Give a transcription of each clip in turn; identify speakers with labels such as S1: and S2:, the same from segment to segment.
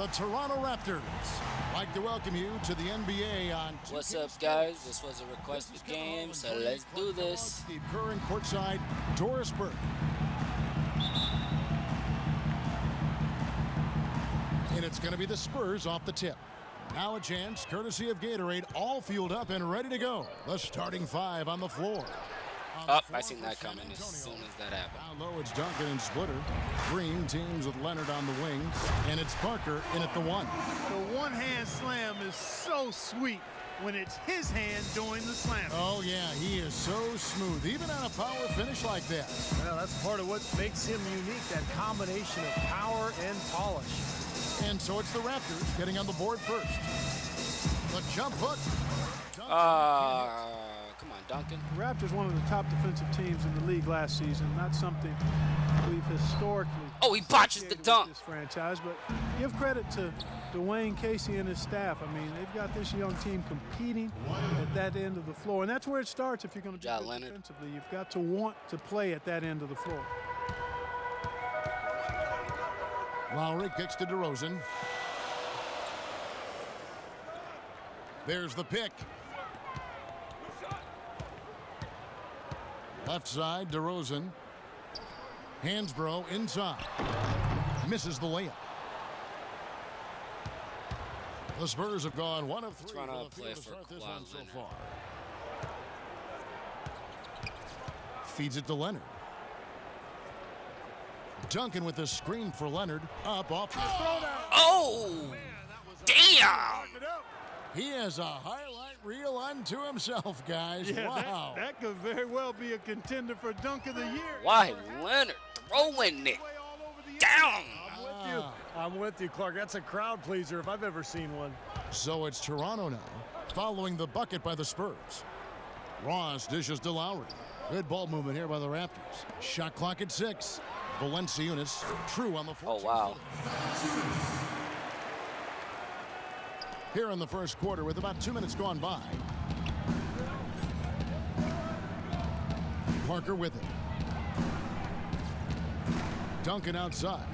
S1: the Toronto Raptors. I'd like to welcome you to the NBA on
S2: What's up, guys? This was a requested game, so let's do this.
S1: Steve Kerr and courtside, Doris Burke. And it's going to be the Spurs off the tip. Now a chance, courtesy of Gatorade, all fueled up and ready to go. The starting five on the floor.
S2: Oh, I seen that coming as soon as that happened.
S1: Down low, it's Duncan and Splitter. Green teams with Leonard on the wing, and it's Parker in at the one.
S3: The one-hand slam is so sweet when it's his hand doing the slam.
S1: Oh, yeah, he is so smooth, even on a power finish like that.
S4: Well, that's part of what makes him unique, that combination of power and polish.
S1: And so it's the Raptors getting on the board first. The jump hook.
S2: Come on, Duncan.
S5: The Raptors, one of the top defensive teams in the league last season. Not something we've historically.
S2: Oh, he botches the dunk.
S5: This franchise, but give credit to Dwayne Casey and his staff. I mean, they've got this young team competing at that end of the floor, and that's where it starts. If you're going to be good defensively, you've got to want to play at that end of the floor.
S1: Lowry kicks to DeRozan. There's the pick. Left side, DeRozan. Hansbrough inside. Misses the layup. The Spurs have gone 1 of 3
S2: Trying to
S1: for
S2: play
S1: to
S2: for
S1: start this
S2: Kawhi
S1: one so
S2: Leonard.
S1: far. Feeds it to Leonard. Duncan with the screen for Leonard. Up off the throwdown.
S2: Oh, damn.
S1: He has a highlight reel unto himself, guys.
S3: Yeah,
S1: wow.
S3: that could very well be a contender for Dunk of the Year.
S2: Why Leonard throwing it down?
S4: I'm with you, Clark. That's a crowd pleaser if I've ever seen one.
S1: So it's Toronto now, following the bucket by the Spurs. Ross dishes to Lowry. Good ball movement here by the Raptors. Shot clock at 6. Valanciunas, true on the 14th.
S2: Oh, wow.
S1: Here in the first quarter with about 2 minutes gone by. Parker with it. Duncan outside.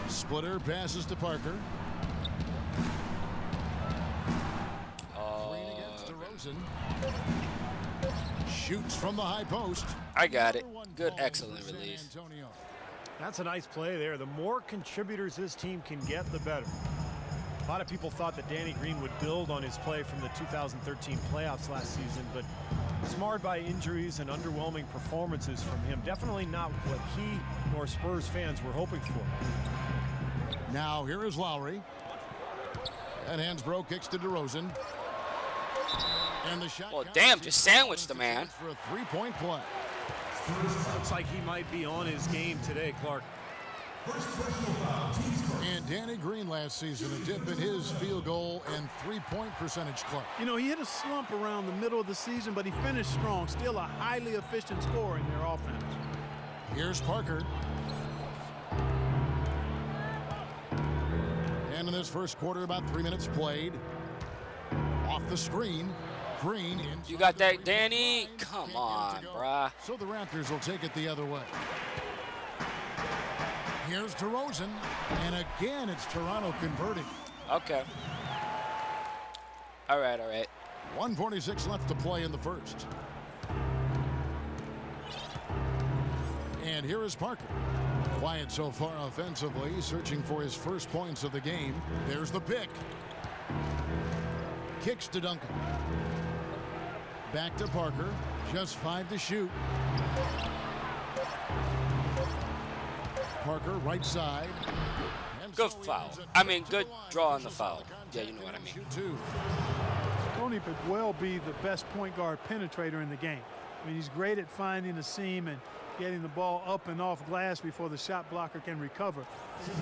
S1: Splitter passes to Parker. Green against DeRozan. Shoots from the high post.
S2: I got it. Good, excellent release.
S4: That's a nice play there. The more contributors this team can get, the better. A lot of people thought that Danny Green would build on his play from the 2013 playoffs last season, but it's marred by injuries and underwhelming performances from him. Definitely not what he nor Spurs fans were hoping for.
S1: Now here is Lowry. And Hansbrough kicks to DeRozan. And the shot.
S2: Well, damn, just sandwiched the man.
S1: For a three-point play.
S4: Looks like he might be on his game today, Clark.
S1: And Danny Green last season, a dip in his field goal and three-point percentage, Clark.
S5: You know, he hit a slump around the middle of the season, but he finished strong. Still a highly efficient scorer in their offense.
S1: Here's Parker. And in this first quarter, about 3 minutes played. Off the screen. Green.
S2: You got that, Danny? Come on, bruh.
S1: So the Raptors will take it the other way. Here's DeRozan. And again, it's Toronto converting.
S2: Okay. All right, all right.
S1: 1:46 left to play in the first. And here is Parker. Quiet so far offensively, searching for his first points of the game. There's the pick. Kicks to Duncan. Back to Parker. Just 5 to shoot. Parker, right side.
S2: Good foul. I mean, good draw on the foul. Yeah, you know what I mean.
S5: Tony could well be the best point guard penetrator in the game. I mean, he's great at finding the seam and getting the ball up and off glass before the shot blocker can recover.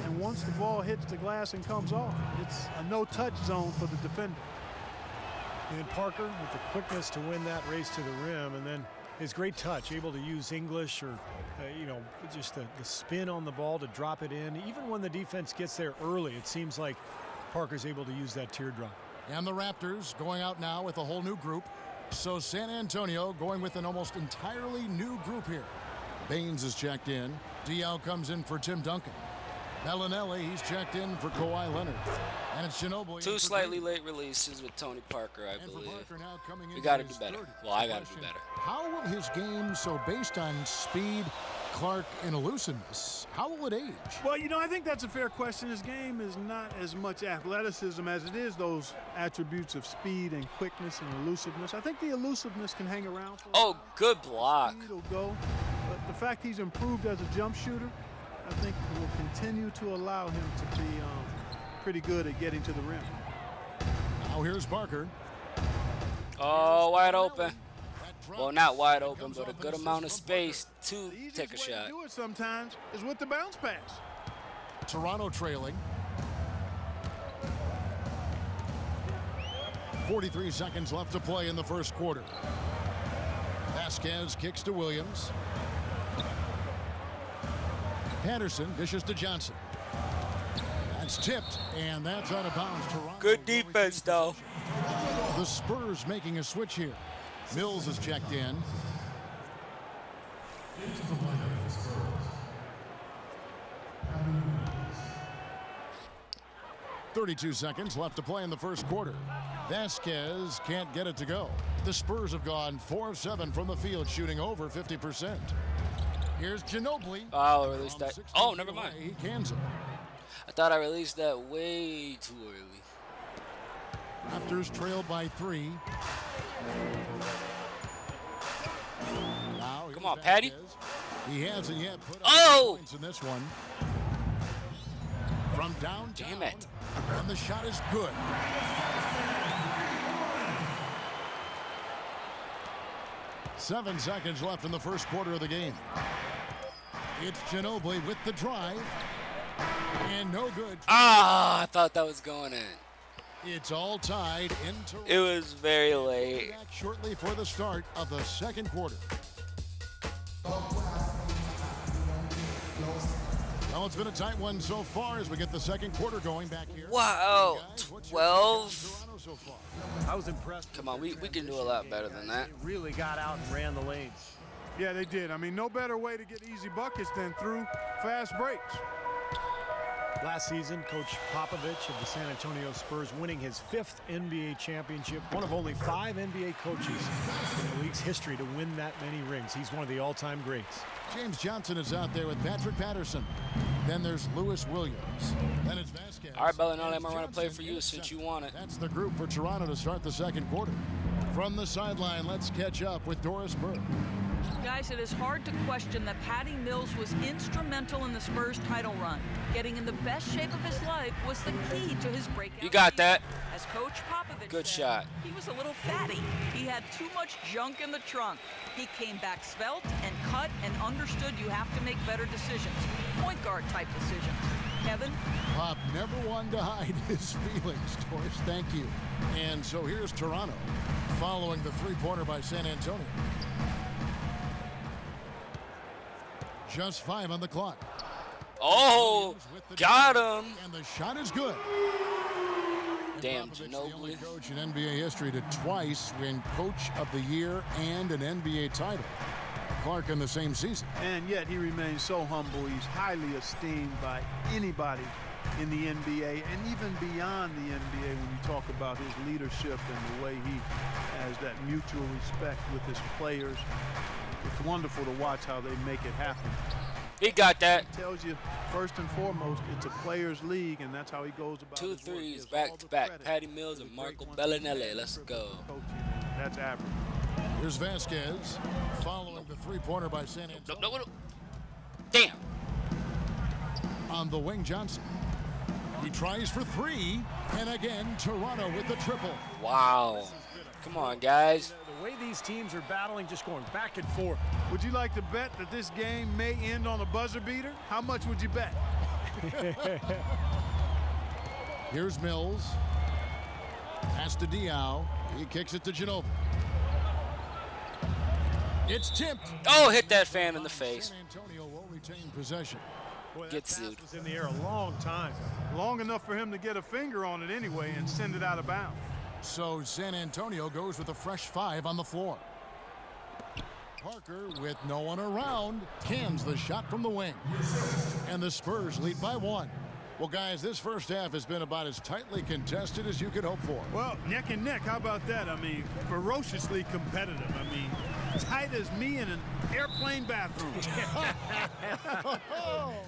S5: And once the ball hits the glass and comes off, it's a no-touch zone for the defender.
S4: And Parker with the quickness to win that race to the rim, and then his great touch, able to use English or, just the spin on the ball to drop it in. Even when the defense gets there early, it seems like Parker's able to use that teardrop.
S1: And the Raptors going out now with a whole new group. So San Antonio going with an almost entirely new group here. Baines is checked in. DL comes in for Tim Duncan. Bellinelli, he's checked in for Kawhi Leonard. And it's Ginobili.
S2: Two slightly late releases with Tony Parker, I believe. We got to do better. Well, I got to do better.
S1: How will his game, so based on speed, Clark, and elusiveness, how will it age?
S5: Well, you know, I think that's a fair question. His game is not as much athleticism as it is those attributes of speed and quickness and elusiveness. I think the elusiveness can hang around for a while.
S2: Good block.
S5: Speed will go. But the fact he's improved as a jump shooter, I think will continue to allow him to be pretty good at getting to the rim.
S1: Now here's Barker.
S2: Oh, wide open. Well, not wide open, but a good amount of space to take a shot.
S3: The easiest way to do it sometimes is with the bounce pass.
S1: Toronto trailing. 43 seconds left to play in the first quarter. Vasquez kicks to Williams. Patterson dishes to Johnson. That's tipped, and that's out of bounds. Toronto.
S2: Good defense, though.
S1: The Spurs making a switch here. Mills is checked in. .32 seconds left to play in the first quarter. Vasquez can't get it to go. The Spurs have gone 4 of 7 from the field, shooting over 50%. Here's Ginobili.
S2: Oh, I released that. Oh, never mind.
S1: He cans it.
S2: I thought I released that way too early.
S1: Raptors trailed by 3. Now,
S2: come on, Patty.
S1: He hasn't yet put up points in this one. From downtown.
S2: Damn it.
S1: And the shot is good. Seven seconds left in the first quarter of the game. It's Ginobili with the drive. And no good.
S2: Ah, I thought that was going in.
S1: It's all tied into.
S2: It was very late.
S1: Back shortly for the start of the second quarter. Well, it's been a tight one so far as we get the second quarter going back here.
S2: Wow,
S1: Guys,
S2: 12.
S1: So far?
S4: I was impressed.
S2: Come on, we can do a lot better than that.
S4: They really got out and ran the lanes.
S3: Yeah, they did. I mean, no better way to get easy buckets than through fast breaks.
S4: Last season, Coach Popovich of the San Antonio Spurs winning his 5th NBA championship, one of only 5 NBA coaches in the league's history to win that many rings. He's one of the all-time greats.
S1: James Johnson is out there with Patrick Patterson. Then there's Lewis Williams. Then it's Vasquez.
S2: All right, Bellinelli, I'm going to run a play for you since you want it.
S1: That's the group for Toronto to start the second quarter. From the sideline, let's catch up with Doris Burke.
S6: Guys, it is hard to question that Patty Mills was instrumental in the Spurs title run. Getting in the best shape of his life was the key to his breakout.
S2: You got that.
S6: As Coach Popovich
S2: Good
S6: said,
S2: shot.
S6: he was a little fatty. He had too much junk in the trunk. He came back svelte and cut and understood you have to make better decisions. Point guard type decisions. Kevin?
S1: Pop never one to hide his feelings, Doris. Thank you. And so here's Toronto following the three-pointer by San Antonio. Just 5 on the clock.
S2: Oh, got him.
S1: And the shot is good.
S2: Damn,
S1: Popovich, the only
S2: Ginobili.
S1: coach in NBA history to twice win Coach of the Year and an NBA title. Clark in the same season.
S5: And yet he remains so humble. He's highly esteemed by anybody in the NBA and even beyond the NBA when you talk about his leadership and the way he has that mutual respect with his players. It's wonderful to watch how they make it happen.
S2: He got that.
S5: It tells you, first and foremost, it's a players' league, and that's how he goes about
S2: 2
S5: his work. He
S2: threes
S5: has
S2: back
S5: all
S2: to
S5: the
S2: back.
S5: credit
S2: Patty Mills
S5: for
S2: and
S5: the
S2: Marco
S5: great ones
S2: Bellinelli. Let's go.
S5: coaching. That's average.
S1: Here's Vasquez following the three-pointer by San Antonio.
S2: No. Damn.
S1: On the wing, Johnson. He tries for 3, and again, Toronto with the triple.
S2: Wow. Come on, guys.
S4: The way these teams are battling, just going back and forth.
S3: Would you like to bet that this game may end on a buzzer beater? How much would you bet?
S1: Here's Mills. Pass to Diao. He kicks it to Ginobili. It's tipped.
S2: Oh, hit that fan in the face.
S1: San Antonio will retain possession.
S4: Boy,
S2: Get
S4: that pass
S2: sued.
S4: was in the air a long time.
S3: Long enough for him to get a finger on it anyway and send it out of bounds.
S1: So San Antonio goes with a fresh 5 on the floor. Parker, with no one around, cans the shot from the wing. And the Spurs lead by 1. Well, guys, this first half has been about as tightly contested as you could hope for.
S3: Well, neck and neck, how about that? I mean, ferociously competitive. I mean, tight as me in an airplane bathroom.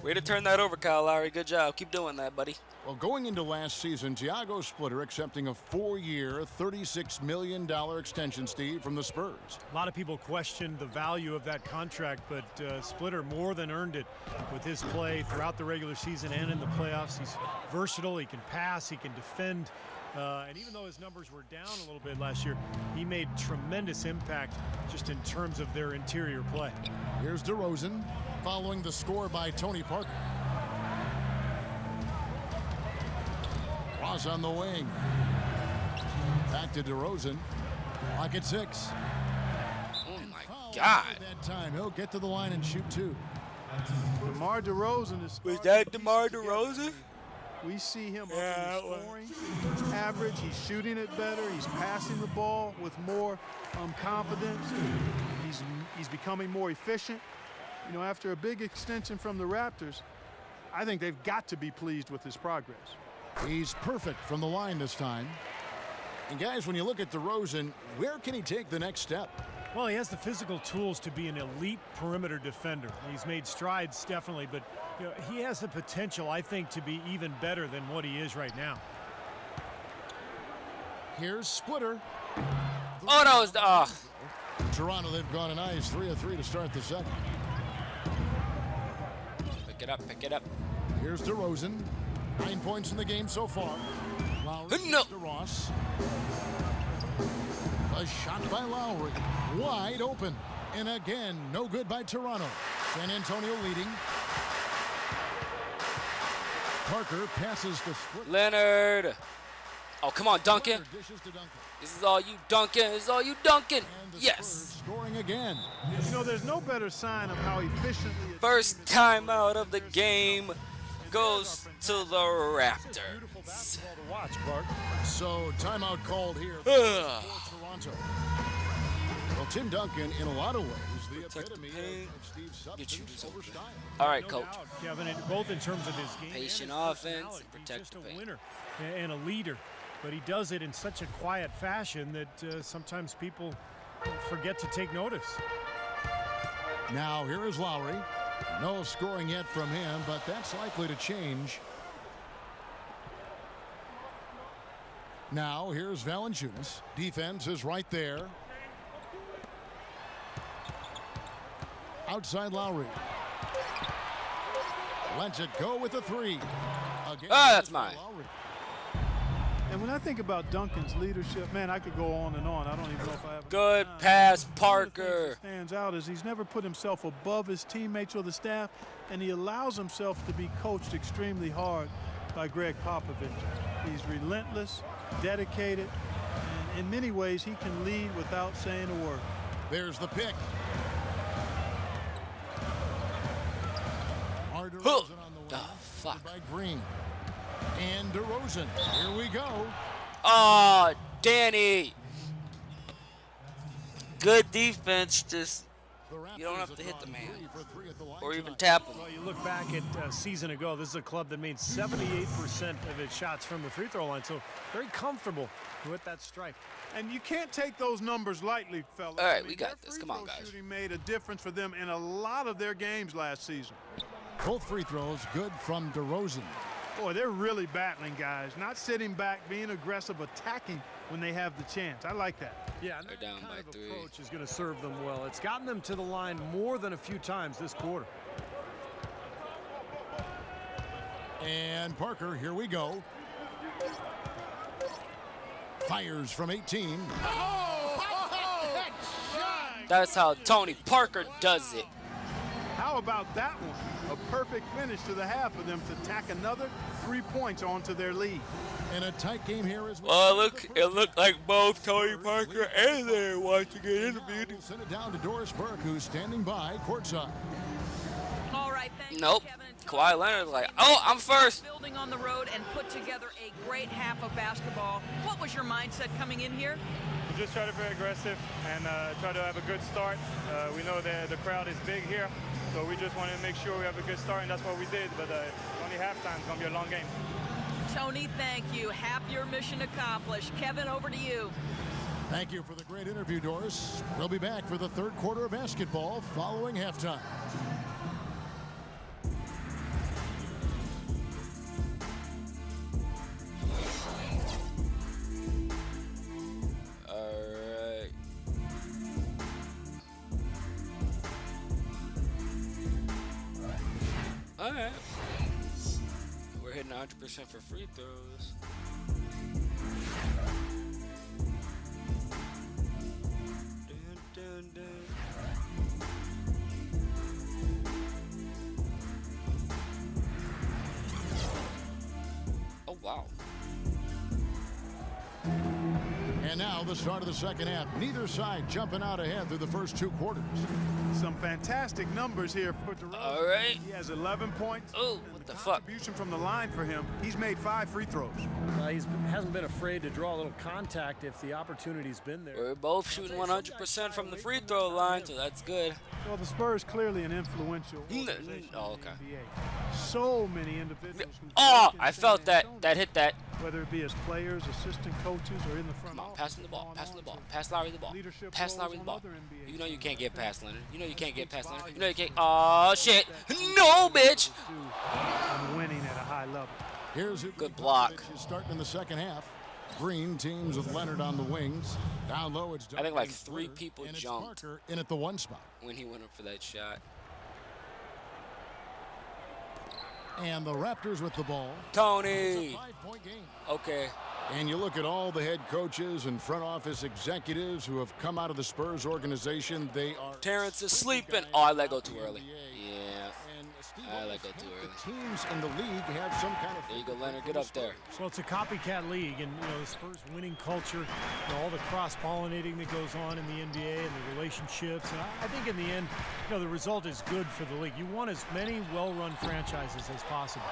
S2: Way to turn that over, Kyle Lowry. Good job. Keep doing that, buddy.
S1: Well, going into last season, Thiago Splitter accepting a 4-year, $36 million extension, Steve, from the Spurs.
S4: A lot of people questioned the value of that contract, but Splitter more than earned it with his play throughout the regular season and in the playoffs. He's versatile. He can pass. He can defend. And even though his numbers were down a little bit last year, he made tremendous impact just in terms of their interior play.
S1: Here's DeRozan following the score by Tony Parker. Ross on the wing. Back to DeRozan. Lock at 6.
S2: Oh, my God.
S1: That time, he'll get to the line and shoot 2.
S5: DeMar DeRozan is.
S2: Was that DeMar DeRozan?
S5: We see him up in the scoring average. He's shooting it better. He's passing the ball with more confidence. He's becoming more efficient. You know, after a big extension from the Raptors, I think they've got to be pleased with his progress.
S1: He's perfect from the line this time. And guys, when you look at DeRozan, where can he take the next step?
S4: Well, he has the physical tools to be an elite perimeter defender. He's made strides, definitely, but you know, he has the potential, I think, to be even better than what he is right now.
S1: Here's Splitter.
S2: Oh, that was the...
S1: Toronto, they've gone a nice 3 of 3 to start the second.
S2: Pick it up, pick it up.
S1: Here's DeRozan. 9 points in the game so far. Lowry
S2: No.
S1: to Ross. A shot by Lowry. Wide open. And again, no good by Toronto. San Antonio leading. Parker passes to Split.
S2: Leonard. Oh, come on, Duncan.
S1: Dishes to Duncan.
S2: This is all you, Duncan. This is all you, Duncan.
S1: And the
S2: Yes.
S1: Spurs scoring again.
S5: You know, there's no better sign of how efficiently.
S2: First time out of the game goes to the Raptors.
S4: Basketball to watch, Clark.
S1: So timeout called here
S2: Ugh.
S1: for Toronto. Well, Tim Duncan, in a lot of ways, the
S2: Protect the
S1: epitome
S2: paint.
S1: of Steve
S2: Get you
S1: Substance
S2: to
S1: over style.
S2: All right,
S4: No
S2: coach.
S4: doubt, Kevin, both in terms of his game
S2: Patient
S4: and his
S2: offense
S4: personality.
S2: and protect
S4: He's just
S2: the
S4: a
S2: paint.
S4: winner and a leader, but he does it in such a quiet fashion that sometimes people forget to take notice.
S1: Now here is Lowry. No scoring yet from him, but that's likely to change. Now here's Valanciunas. Defense is right there. Outside Lowry. Lets it go with a 3. Again,
S2: That's mine.
S1: Lowry.
S5: And when I think about Duncan's leadership, man, I could go on and on. I don't even know if I have.
S2: Good
S5: enough time.
S2: pass,
S5: One of the things
S2: Parker.
S5: that stands out is he's never put himself above his teammates or the staff, and he allows himself to be coached extremely hard by Greg Popovich. He's relentless, dedicated, and in many ways he can lead without saying a word.
S1: There's the pick. DeRozan on the wing.
S2: Oh, fuck.
S1: By Green. And DeRozan. Here we go.
S2: Oh, Danny. Good defense. Just you don't have to hit the man or even tap him.
S4: Well, you look back at a season ago, this is a club that made 78% of its shots from the free throw line, so very comfortable with that strike.
S5: And you can't take those numbers lightly, fellas.
S2: All right,
S5: I mean,
S2: we got
S5: their
S2: this.
S5: free
S2: Come on,
S5: throw
S2: guys.
S5: Shooting made a difference for them in a lot of their games last season.
S1: Both free throws good from DeRozan.
S5: Boy, they're really battling, guys. Not sitting back, being aggressive, attacking when they have the chance. I like that.
S4: Yeah, and
S2: They're
S4: that
S2: down
S4: kind
S2: by
S4: of
S2: 3.
S4: approach is going to serve them well. It's gotten them to the line more than a few times this quarter.
S1: And Parker, here we go. Fires from 18.
S2: That's how Tony Parker does it.
S5: How about that one? A perfect finish to the half for them to tack another 3 points onto their lead.
S1: And a tight game here as
S2: Well, it looked like both Tony Parker and they want to get interviewed.
S1: We'll send it down to Doris Burke, who's standing by courtside.
S6: All right, thank
S2: Nope.
S6: you, Kevin.
S2: Kawhi Leonard's like, oh, I'm first.
S6: Building on the road and put together a great half of basketball. What was your mindset coming in here?
S7: just try to be aggressive and try to have a good start. We know that the crowd is big here, so we just want to make sure we have a good start, and that's what we did. But only halftime. It's going to be a long game.
S6: Tony, thank you. Half your mission accomplished. Kevin, over to you.
S1: Thank you for the great interview, Doris. We'll be back for the third quarter of basketball following halftime.
S2: All right. We're hitting 100% for free throws. Dun, dun, dun. Oh, wow.
S1: And now the start of the second half. Neither side jumping out ahead through the first two quarters.
S3: Some fantastic numbers here for DeRozan.
S2: All right.
S3: He has 11 points.
S2: Oh, what the fuck?
S3: Contribution from the line for him. He's made 5 free throws.
S4: He hasn't been afraid to draw a little contact if the opportunity's been there.
S2: We're both shooting 100% from the free throw line, so that's good.
S5: Well, the Spurs clearly an influential organization
S2: Oh,
S5: in the
S2: okay.
S5: NBA. So many individuals who
S2: Oh,
S5: work in
S2: I
S5: San
S2: felt that.
S5: Antonio,
S2: That hit that.
S5: whether it be as players, assistant coaches, or in the front
S2: Come on,
S5: office.
S2: passing the ball,
S5: going
S2: passing the
S5: on
S2: ball,
S5: to
S2: pass Lowry the ball,
S5: leadership
S2: pass
S5: roles
S2: Lowry the
S5: on
S2: ball.
S5: other NBA
S2: You know you
S5: teams.
S2: can't get past Leonard. You know you can't get past Leonard.
S5: volumes
S2: You know you can't.
S5: of
S2: Oh shit! No, bitch.
S5: And winning at a high level.
S1: Here's who
S2: Good block.
S1: is starting in the second half. Green teams with Leonard on the wings. Down low, it's
S2: I think like
S1: Duncan
S2: 3
S1: Twitter,
S2: people
S1: and it's
S2: jumped
S1: Parker in at the one spot.
S2: when he went up for that shot.
S1: And the Raptors with the ball. It's
S2: Tony.
S1: a 5-point game.
S2: Okay.
S1: And you look at all the head coaches and front office executives who have come out of the Spurs organization. They are.
S2: Terrence is sleeping.
S1: guys
S2: Oh, I let go
S1: out
S2: too
S1: in the
S2: early.
S1: NBA.
S2: Yeah.
S1: And Steve
S2: I
S1: always
S2: let go too
S1: think
S2: early.
S1: the teams in the league have some kind of.
S2: There you go, Leonard. Get up there.
S4: Well, it's a copycat league, and the Spurs winning culture, all the cross-pollinating that goes on in the NBA and the relationships. And I think in the end, the result is good for the league. You want as many well-run franchises as possible.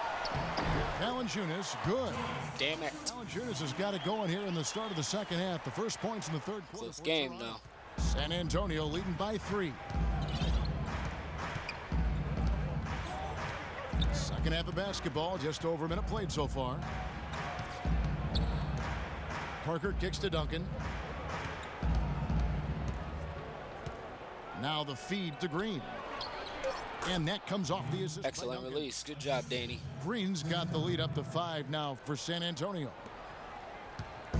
S1: Valanciunas, good.
S2: Damn it.
S1: Valanciunas has got it going here in the start of the second half. The first points in the third quarter.
S2: Close game, though.
S1: San Antonio leading by 3. Second half of basketball, just over a minute played so far. Parker kicks to Duncan. Now the feed to Green. And that comes off the assist. by
S2: Excellent
S1: Duncan.
S2: release. Good job, Danny.
S1: Green's got the lead up to 5 now for San Antonio.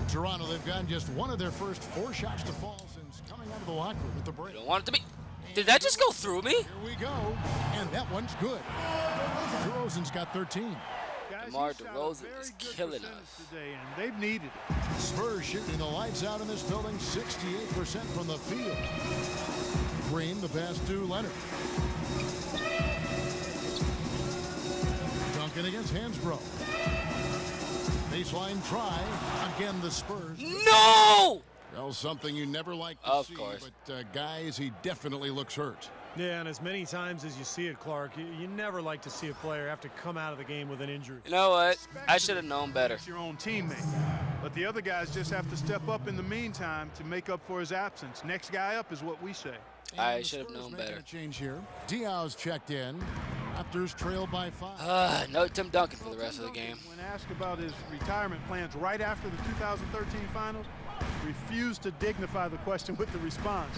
S1: Toronto, they've gotten just one of their first 4 shots to fall since coming out of the locker room with the break.
S2: Don't want it to be. Did that just go through me?
S1: Here we go, and that one's good. DeRozan's got 13.
S3: Guys,
S2: DeMar
S3: he shot a
S2: DeRozan
S3: very
S2: is
S3: good
S2: killing
S3: percentage
S2: us.
S3: today, and they've needed it.
S1: Spurs shooting the lights out in this building, 68% from the field. Green, the pass to Leonard. Duncan against Hansbrough. Baseline try. Again, the Spurs.
S2: No!
S1: Well, something you never like to
S2: Of
S1: see,
S2: course.
S1: but guys, he definitely looks hurt.
S4: Yeah, and as many times as you see it, Clark, you never like to see a player have to come out of the game with an injury.
S2: You know what? I should have known better.
S3: It's your own teammate. But the other guys just have to step up in the meantime to make up for his absence. Next guy up is what we say.
S2: I
S1: And the
S2: should have
S1: Spurs
S2: known
S1: making
S2: better.
S1: A change here. Diaw's checked in. Raptors trail by 5.
S2: No Tim Duncan for the rest of the game.
S3: When asked about his retirement plans right after the 2013 finals, refused to dignify the question with the response.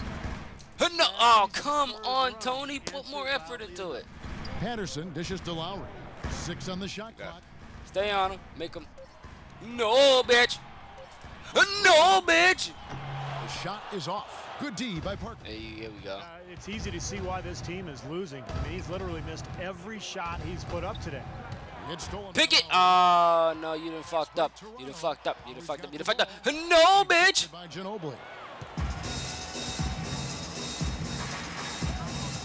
S2: No! Oh, come on, Tony. Put more effort into it.
S1: Patterson dishes to Lowry. 6 on the shot clock.
S2: Stay on him. Make him. No, bitch. No, bitch.
S1: The shot is off. Good D by Parker.
S2: Hey, here we go.
S4: It's easy to see why this team is losing. I mean, he's literally missed every shot he's put up today.
S1: It's stolen.
S2: Pick it. Oh, no, you done fucked up. You done fucked up. You done fucked up. You done fucked up. No, bitch.
S1: By Ginobili.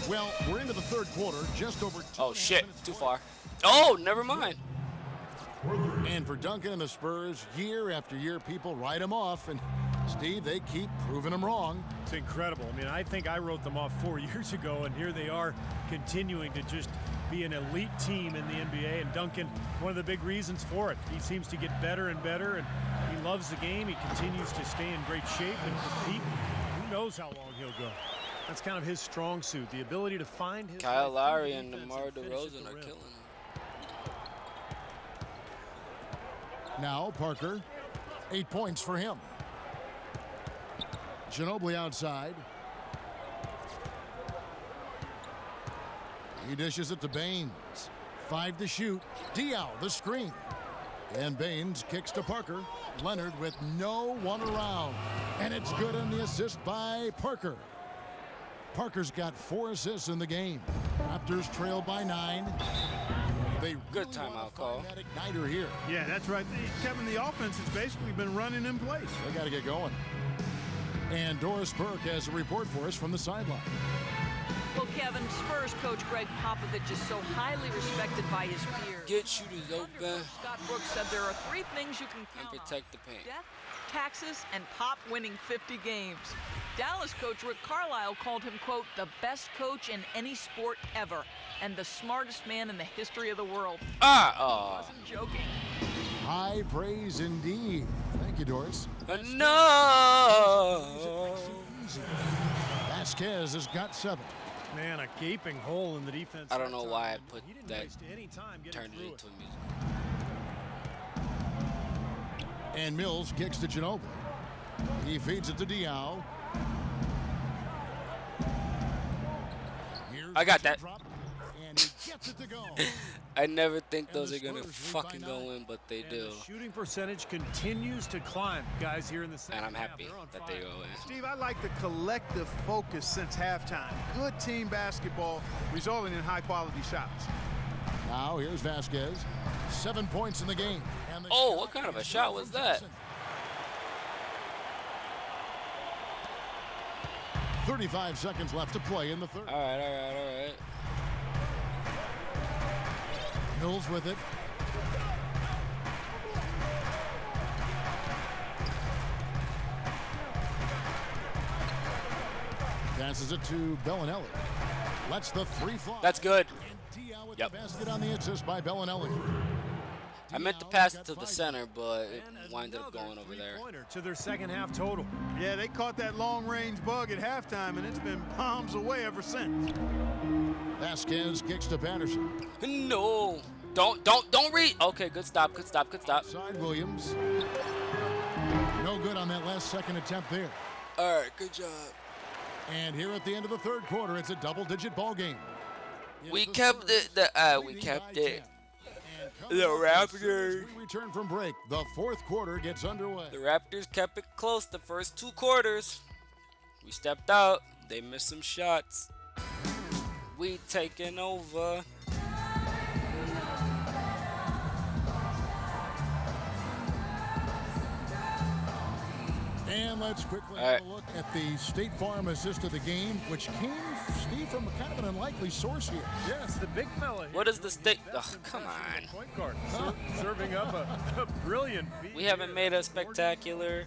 S1: Well, we're into the third quarter, just over 2
S2: Oh, shit.
S1: minutes
S2: Too
S1: played.
S2: far. Oh, never mind.
S1: And for Duncan and the Spurs, year after year, people write them off. And, Steve, they keep proving them wrong.
S4: It's incredible. I mean, I think I wrote them off 4 years ago, and here they are continuing to just be an elite team in the NBA. And Duncan, one of the big reasons for it. He seems to get better and better, and he loves the game. He continues to stay in great shape and compete. Who knows how long he'll go. That's kind of his strong suit, the ability to find his
S2: Kyle
S4: way
S2: Lowry
S4: through
S2: and
S4: the defense
S2: DeMar
S4: finish at
S2: DeRozan
S4: the
S2: are
S4: rim.
S2: killing him.
S1: Now Parker, 8 points for him. Ginobili outside. He dishes it to Baines. 5 to shoot. Diaw, the screen. And Baines kicks to Parker. Leonard with no one around. And it's good on the assist by Parker. Parker's got 4 assists in the game. Raptors trail by 9. They
S2: Good
S1: really
S2: timeout
S1: want to
S2: call.
S1: find that igniter here.
S3: Yeah, that's right. Kevin, the offense has basically been running in place.
S1: They got to get going. And Doris Burke has a report for us from the sideline.
S6: Well, Kevin, Spurs coach Greg Popovich is so highly respected by his peers.
S2: Get shooters
S6: Thunder
S2: open
S6: coach Scott Brooks said there are 3 things you can
S2: and
S6: count on:
S2: protect the paint.
S6: death, taxes, and Pop winning 50 games. Dallas coach Rick Carlisle called him, quote, the best coach in any sport ever and the smartest man in the history of the world.
S2: Oh.
S6: Wasn't joking.
S1: High praise indeed. Thank you, Doris.
S2: No.
S1: Vasquez has got 7.
S4: Man, a gaping hole in the defense.
S2: I don't know why I put
S4: He didn't
S2: that,
S4: waste any time getting
S2: turned it
S4: through
S2: into a music.
S1: And Mills kicks to Ginobili. He feeds it to Diaw. Here's
S2: I got
S1: the
S2: that.
S1: drop, and he gets it to go.
S2: I never think
S1: And
S2: those
S1: the
S2: are going to
S1: Spurs lead by
S2: fucking
S1: 9.
S2: go in, but they
S4: And
S2: do.
S4: the shooting percentage continues to climb, guys, here in the second
S2: And I'm
S4: half.
S2: happy
S4: They're on
S2: that
S4: fire.
S2: they go in.
S3: Steve, I like the collective focus since halftime. Good team basketball resulting in high-quality shots.
S1: Now here's Vasquez. 7 points in the game. And the
S2: Oh,
S1: shot
S2: what kind of a
S1: is
S2: shot
S1: good
S2: was
S1: from
S2: that?
S1: Johnson. 35 seconds left to play in the third.
S2: All right.
S1: Mills with it. Passes it to Bellinelli. Lets the 3 fly.
S2: That's good.
S1: And Diaw with
S2: Yep.
S1: the basket on the assist by Bellinelli.
S2: I meant to
S1: Diaw's
S2: pass it
S1: got
S2: to the
S1: 5.
S4: And
S2: center, but it winded up
S4: another
S2: going over there.
S4: three-pointer to their second half total.
S3: Yeah, they caught that long-range bug at halftime, and it's been bombs away ever since.
S1: Vasquez kicks to Patterson.
S2: No. Don't read. Okay, good stop.
S1: Side Williams. No good on that last second attempt there.
S2: All right, good job.
S1: And here at the end of the third quarter, it's a double-digit ball game.
S2: We
S1: The
S2: kept
S1: Spurs
S2: it. We
S1: leading
S2: kept
S1: by
S2: it.
S1: 10. And coming
S2: The
S1: up as soon as
S2: Raptors.
S1: we return from break. The fourth quarter gets underway.
S2: The Raptors kept it close the first 2 quarters. We stepped out. They missed some shots. We taking over.
S1: And let's quickly
S2: All
S1: have
S2: right.
S1: a look at the State Farm assist of the game, which came, Steve, from kind of an unlikely source here.
S4: Yes, the big fella.
S2: What is the state?
S4: Best
S2: Ugh, come
S4: impression
S2: on.
S4: of Point guard, serving up a brilliant feed.
S2: We haven't
S4: here.
S2: made a spectacular.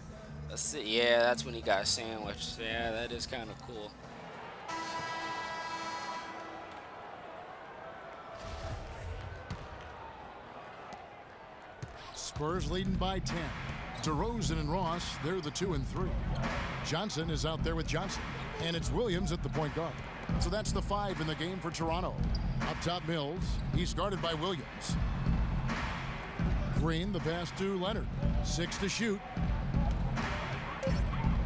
S2: Yeah, that's when he got sandwiched. Yeah, that is kind of cool.
S1: Spurs leading by 10. DeRozan and Ross, they're the 2 and 3. Johnson is out there with Johnson. And it's Williams at the point guard. So that's the 5 in the game for Toronto. Up top, Mills. He's guarded by Williams. Green, the pass to Leonard. 6 to shoot.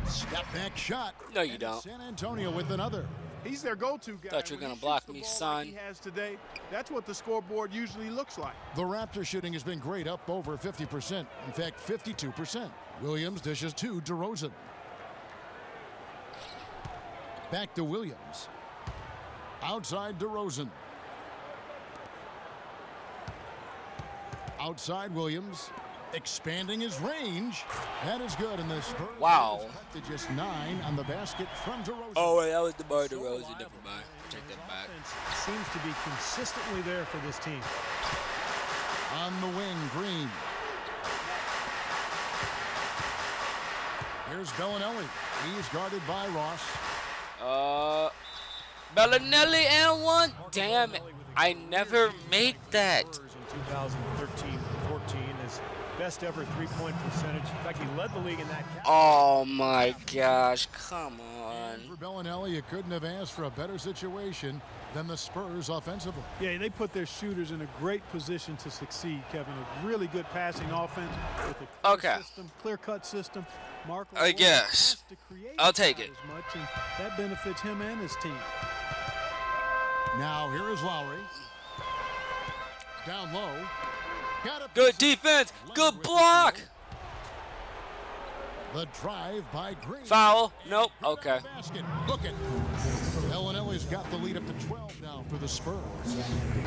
S1: Step back shot.
S2: No, you
S1: And
S2: don't.
S1: San Antonio with another.
S3: He's their go-to guy.
S2: Thought you were
S3: When
S2: gonna
S3: he
S2: block
S3: shoots the
S2: me,
S3: ball
S2: son.
S3: like he has today. That's what the scoreboard usually looks like.
S1: The Raptor shooting has been great, up over 50%. In fact, 52%. Williams dishes to DeRozan. Back to Williams. Outside DeRozan. Outside Williams. Expanding his range. That is good. And the Spurs
S2: Wow.
S1: cut to just 9 on the basket from DeRozan.
S2: Oh, wait, that was DeMar DeRozan. Never mind. Take that back.
S4: Offense seems to be consistently there for this team.
S1: On the wing, Green. Here's Bellinelli. He's guarded by Ross.
S2: Bellinelli and one. Damn it. I never make that.
S4: Spurs in 2013. 13-14. His best ever three-point percentage. In fact, he led the league in that category.
S2: Oh my gosh, come on.
S1: For Bellinelli, you couldn't have asked for a better situation than the Spurs offensively.
S5: Yeah, they put their shooters in a great position to succeed, Kevin. A really good passing offense with a clear-cut system. Mark
S2: I guess.
S5: has to create
S2: I'll take it.
S5: as much, and that benefits him and his team.
S1: Now here is Lowry. Down low. Got it.
S2: Good defense. Good block.
S1: The drive by Green.
S2: Foul. Nope. Okay.
S1: Basket. Look it. Bellinelli's got the lead up to 12 now for the Spurs.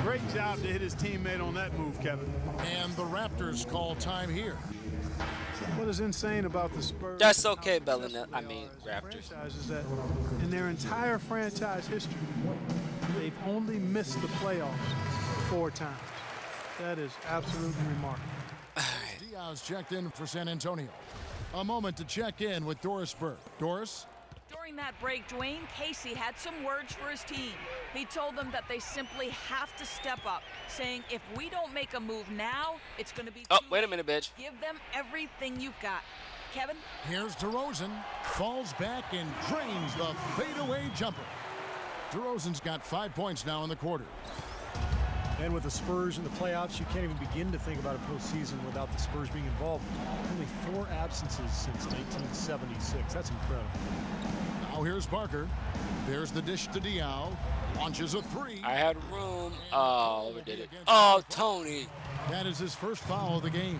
S3: Great job to hit his teammate on that move, Kevin.
S1: And the Raptors call time here.
S5: What is insane about the Spurs?
S2: That's okay, Bellinelli. I mean, Raptors.
S5: Is that in their entire franchise history, they've only missed the playoffs 4 times. That is absolutely remarkable.
S1: Diaz checked in for San Antonio. A moment to check in with Doris Burke. Doris?
S6: During that break, Dwayne Casey had some words for his team. He told them that they simply have to step up, saying if we don't make a move now, it's going to be
S2: Oh,
S6: too
S2: wait a
S6: late.
S2: minute, bitch.
S6: Give them everything you've got. Kevin?
S1: Here's DeRozan. Falls back and drains the fadeaway jumper. DeRozan's got 5 points now in the quarter.
S4: And with the Spurs in the playoffs, you can't even begin to think about a postseason without the Spurs being involved. Only 4 absences since 1976. That's incredible.
S1: Now here's Parker. There's the dish to Diao. Launches a 3.
S2: I had room. Oh, overdid it. Oh, Tony.
S1: That is his first foul of the game.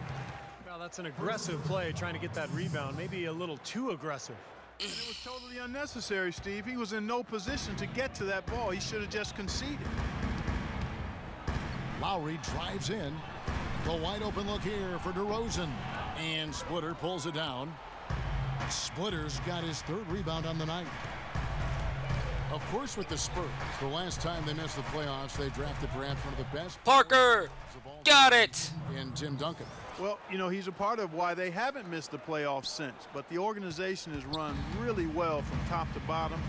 S4: Well, that's an aggressive play, trying to get that rebound. Maybe a little too aggressive.
S3: It was totally unnecessary, Steve. He was in no position to get to that ball. He should have just conceded.
S1: Lowry drives in. The wide open look here for DeRozan. And Splitter pulls it down. Splitter's got his 3rd rebound on the night. Of course, with the Spurs, the last time they missed the playoffs, they drafted perhaps one of the best.
S2: Parker. Got it.
S1: And Tim Duncan.
S3: Well, you know, he's a part of why they haven't missed the playoffs since. But the organization has run really well from top to bottom.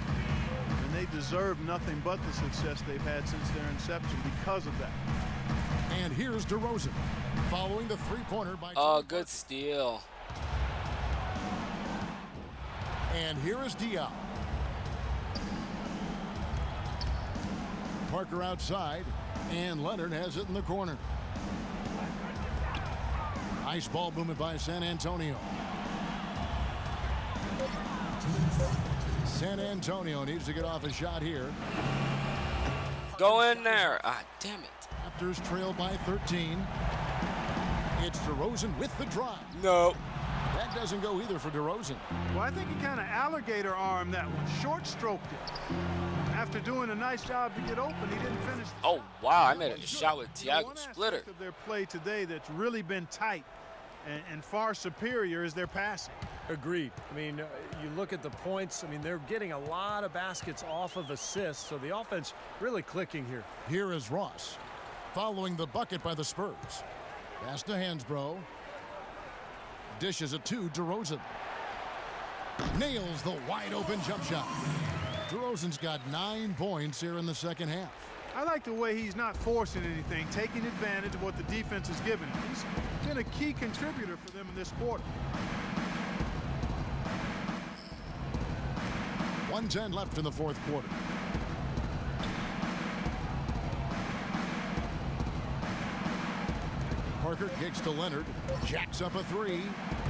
S3: And they deserve nothing but the success they've had since their inception because of that.
S1: And here's DeRozan, following the three-pointer by.
S2: Oh, good steal.
S1: And here is Diao. Parker outside, and Leonard has it in the corner. Nice ball movement by San Antonio. San Antonio needs to get off a shot here.
S2: Go in there. Ah, damn it.
S1: Raptors trail by 13. It's DeRozan with the drive.
S2: No.
S1: That doesn't go either for DeRozan.
S3: Well, I think he kind of alligator armed that one, short stroked it. After doing a nice job to get open, he didn't finish.
S2: Oh, wow. I made a shot with
S3: You know,
S2: Thiago
S3: one
S2: Splitter.
S3: aspect of their play today that's really been tight and far superior is their passing.
S4: Agreed. I mean, you look at the points. I mean, they're getting a lot of baskets off of assists, so the offense really clicking here.
S1: Here is Ross, following the bucket by the Spurs. Pass to Hansbrough. Dishes it to DeRozan. Nails the wide open jump shot. DeRozan's got 9 points here in the second half.
S3: I like the way he's not forcing anything, taking advantage of what the defense is giving him. He's been a key contributor for them in this quarter.
S1: 1:10 left in the 4th quarter. Parker kicks to Leonard, jacks up a 3.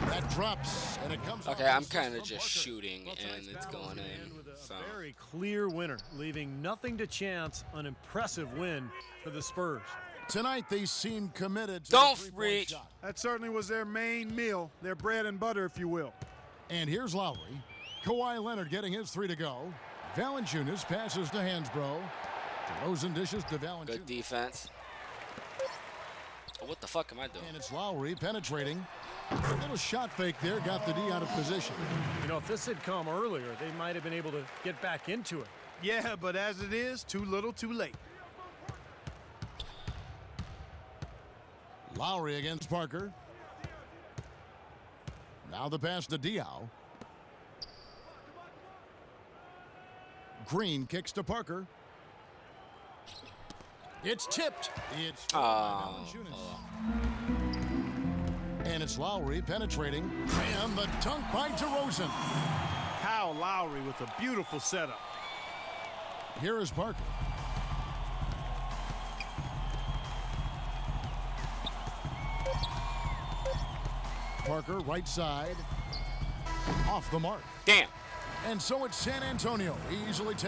S1: That drops, and it comes.
S2: Okay, I'm kind of just shooting, and it's going in. So.
S4: Very clear winner, leaving nothing to chance. An impressive win for the Spurs.
S1: Tonight they seem committed to
S2: Don't
S1: the three-point
S2: reach.
S1: shot.
S3: That certainly was their main meal, their bread and butter, if you will.
S1: And here's Lowry. Kawhi Leonard getting his 3 to go. Valanciunas passes to Hansbrough. DeRozan dishes to Valanciunas.
S2: Good defense. Oh, what the fuck am I doing?
S1: And it's Lowry penetrating. A little shot fake there, got the D out of position.
S4: You know, if this had come earlier, they might have been able to get back into it.
S3: Yeah, but as it is, too little, too late.
S1: Lowry against Parker. Now the pass to Diao. Green kicks to Parker. It's tipped. It's Valanciunas. And it's Lowry penetrating. And the dunk by DeRozan.
S3: Kyle Lowry with a beautiful setup.
S1: Here is Parker. Parker, right side. Off the mark.
S2: Damn.
S1: And so it's San Antonio easily